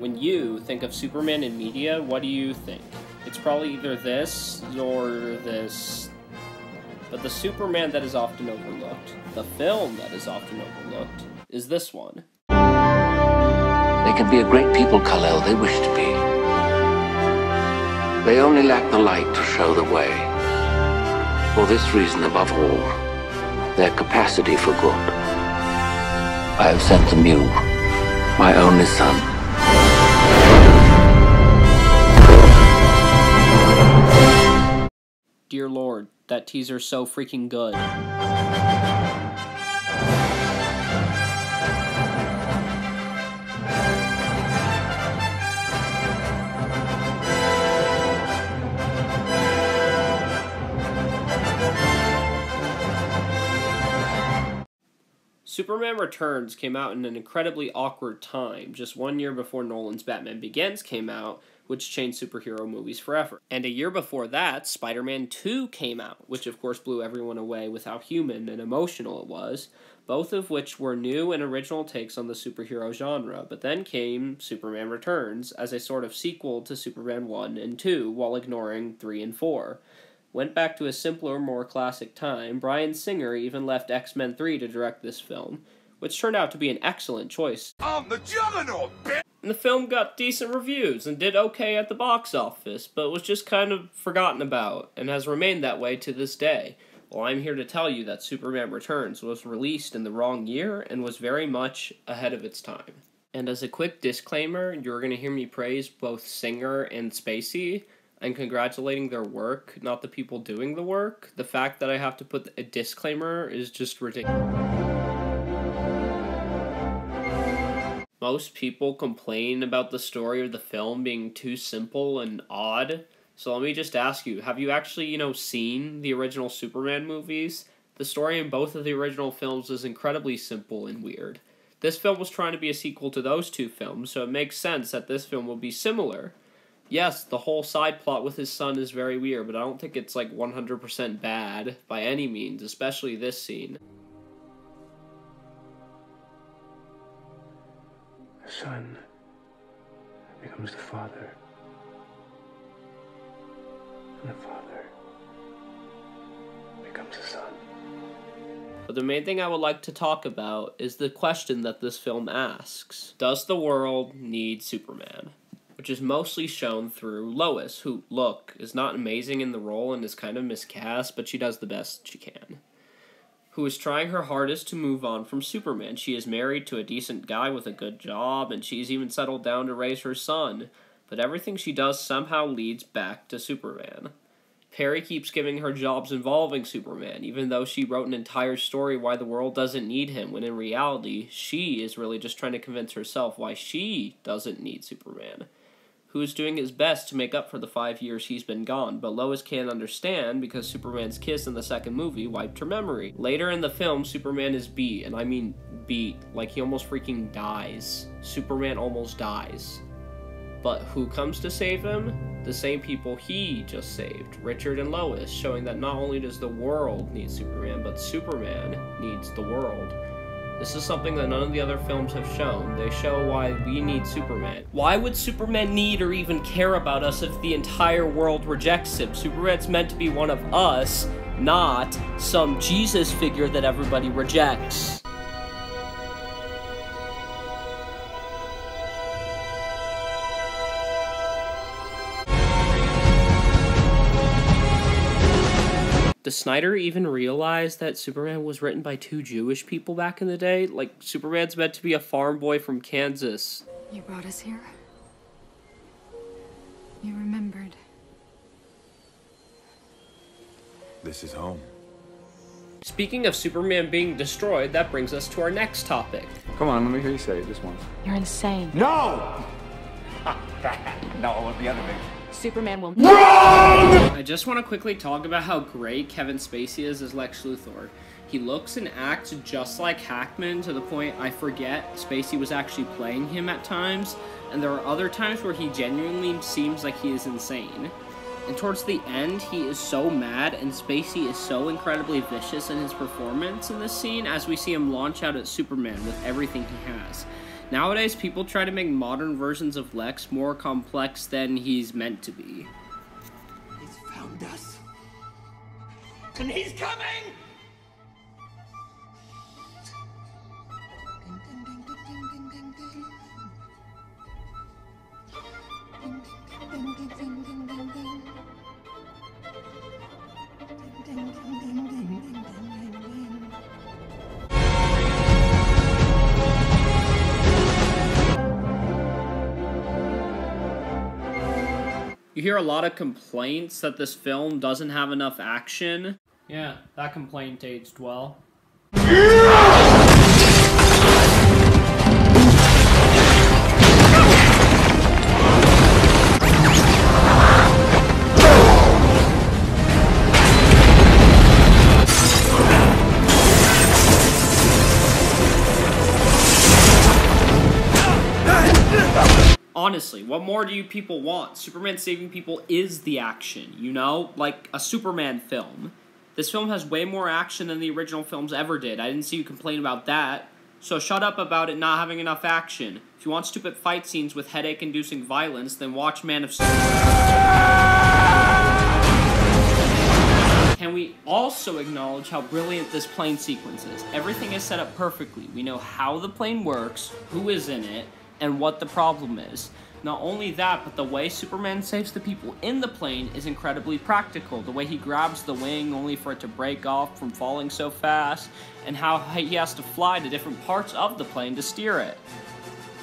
when you think of Superman in media, what do you think? It's probably either this or this. But the Superman that is often overlooked, the film that is often overlooked, is this one. They can be a great people, Kal-El, they wish to be. They only lack the light to show the way. For this reason, above all, their capacity for good. I have sent them you, my only son. Dear Lord, that teaser's so freaking good. Superman Returns came out in an incredibly awkward time, just 1 year before Nolan's Batman Begins came out, which changed superhero movies forever. And a year before that, Spider-Man 2 came out, which of course blew everyone away with how human and emotional it was, both of which were new and original takes on the superhero genre. But then came Superman Returns as a sort of sequel to Superman 1 and 2, while ignoring 3 and 4. Went back to a simpler, more classic time. Bryan Singer even left X-Men 3 to direct this film, which turned out to be an excellent choice. I'm the Juggernaut, bitch! And the film got decent reviews and did okay at the box office, but was just kind of forgotten about, and has remained that way to this day. Well, I'm here to tell you that Superman Returns was released in the wrong year and was very much ahead of its time. And as a quick disclaimer, you're going to hear me praise both Singer and Spacey, and congratulating their work, not the people doing the work. The fact that I have to put a disclaimer is just ridiculous. Most people complain about the story of the film being too simple and odd, so let me just ask you, have you actually, seen the original Superman movies? The story in both of the original films is incredibly simple and weird. This film was trying to be a sequel to those two films, so it makes sense that this film will be similar. Yes, the whole side plot with his son is very weird, but I don't think it's, 100% bad by any means, especially this scene. The son becomes the father, and the father becomes the son. But the main thing I would like to talk about is the question that this film asks. Does the world need Superman? Which is mostly shown through Lois, who, look, is not amazing in the role and is kind of miscast, but she does the best she can. Who is trying her hardest to move on from Superman. She is married to a decent guy with a good job, and she's even settled down to raise her son, but everything she does somehow leads back to Superman. Perry keeps giving her jobs involving Superman, even though she wrote an entire story why the world doesn't need him, when in reality, she is really just trying to convince herself why she doesn't need Superman. Who is doing his best to make up for the 5 years he's been gone, but Lois can't understand because Superman's kiss in the second movie wiped her memory. Later in the film, Superman is beat, and I mean beat, like he almost freaking dies. Superman almost dies. But who comes to save him? The same people he just saved, Richard and Lois, showing that not only does the world need Superman, but Superman needs the world. This is something that none of the other films have shown. They show why we need Superman. Why would Superman need or even care about us if the entire world rejects him? Superman's meant to be one of us, not some Jesus figure that everybody rejects. Does Snyder even realize that Superman was written by 2 Jewish people back in the day? Superman's meant to be a farm boy from Kansas. You brought us here. You remembered. This is home. Speaking of Superman being destroyed, that brings us to our next topic. Come on, let me hear you say it just once. You're insane. No! No, I want the other big. Superman will... I just want to quickly talk about how great Kevin Spacey is as Lex Luthor. He looks and acts just like Hackman to the point I forget Spacey was actually playing him at times, and there are other times where he genuinely seems like he is insane. And towards the end, he is so mad, and Spacey is so incredibly vicious in his performance in this scene as we see him launch out at Superman with everything he has. Nowadays, people try to make modern versions of Lex more complex than he's meant to be. He's found us. And he's coming! You hear a lot of complaints that this film doesn't have enough action. Yeah, that complaint aged well. Honestly, what more do you people want? Superman saving people is the action, you know? Like a Superman film. This film has way more action than the original films ever did. I didn't see you complain about that. So shut up about it not having enough action. If you want stupid fight scenes with headache-inducing violence, then watch Man of Steel. Can we also acknowledge how brilliant this plane sequence is? Everything is set up perfectly. We know how the plane works, who is in it, and what the problem is. Not only that, but the way Superman saves the people in the plane is incredibly practical. The way he grabs the wing only for it to break off from falling so fast, and how he has to fly to different parts of the plane to steer it.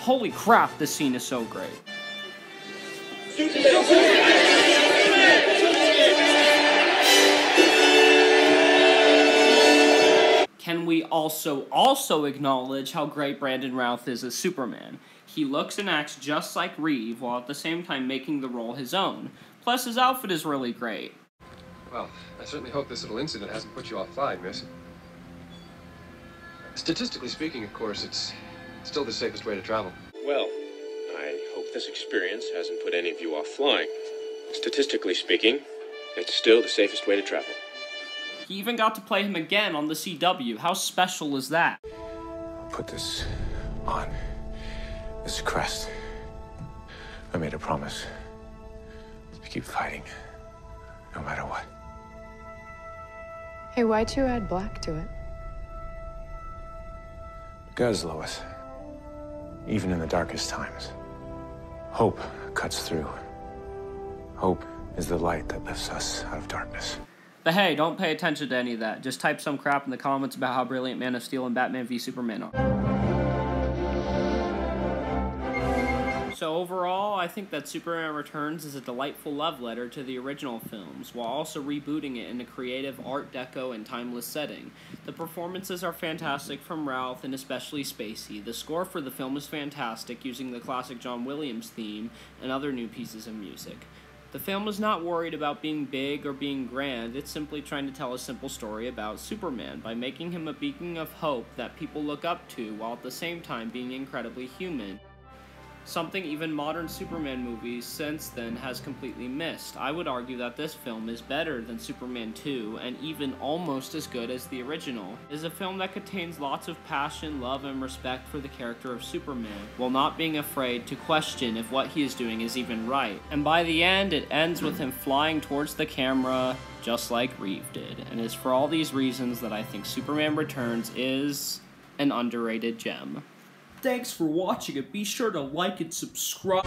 Holy crap, this scene is so great. Can we also acknowledge how great Brandon Routh is as Superman? He looks and acts just like Reeve, while at the same time making the role his own. Plus, his outfit is really great. Well, I certainly hope this little incident hasn't put you offline, miss. Statistically speaking, of course, it's still the safest way to travel. Well, I hope this experience hasn't put any of you off flying. Statistically speaking, it's still the safest way to travel. He even got to play him again on the CW. How special is that? Put this on. This is a crest. I made a promise to keep fighting, no matter what. Hey, why'd you add black to it? Because, Lois, even in the darkest times, hope cuts through. Hope is the light that lifts us out of darkness. But hey, don't pay attention to any of that. Just type some crap in the comments about how brilliant Man of Steel and Batman v Superman are. So overall, I think that Superman Returns is a delightful love letter to the original films, while also rebooting it in a creative Art Deco and timeless setting. The performances are fantastic from Ralph, and especially Spacey. The score for the film is fantastic, using the classic John Williams theme and other new pieces of music. The film is not worried about being big or being grand, it's simply trying to tell a simple story about Superman by making him a beacon of hope that people look up to, while at the same time being incredibly human. Something even modern Superman movies since then has completely missed. I would argue that this film is better than Superman 2, and even almost as good as the original. It is a film that contains lots of passion, love, and respect for the character of Superman, while not being afraid to question if what he is doing is even right. And by the end, it ends with him flying towards the camera, just like Reeve did. And it's for all these reasons that I think Superman Returns is an underrated gem. Thanks for watching, and be sure to like and subscribe.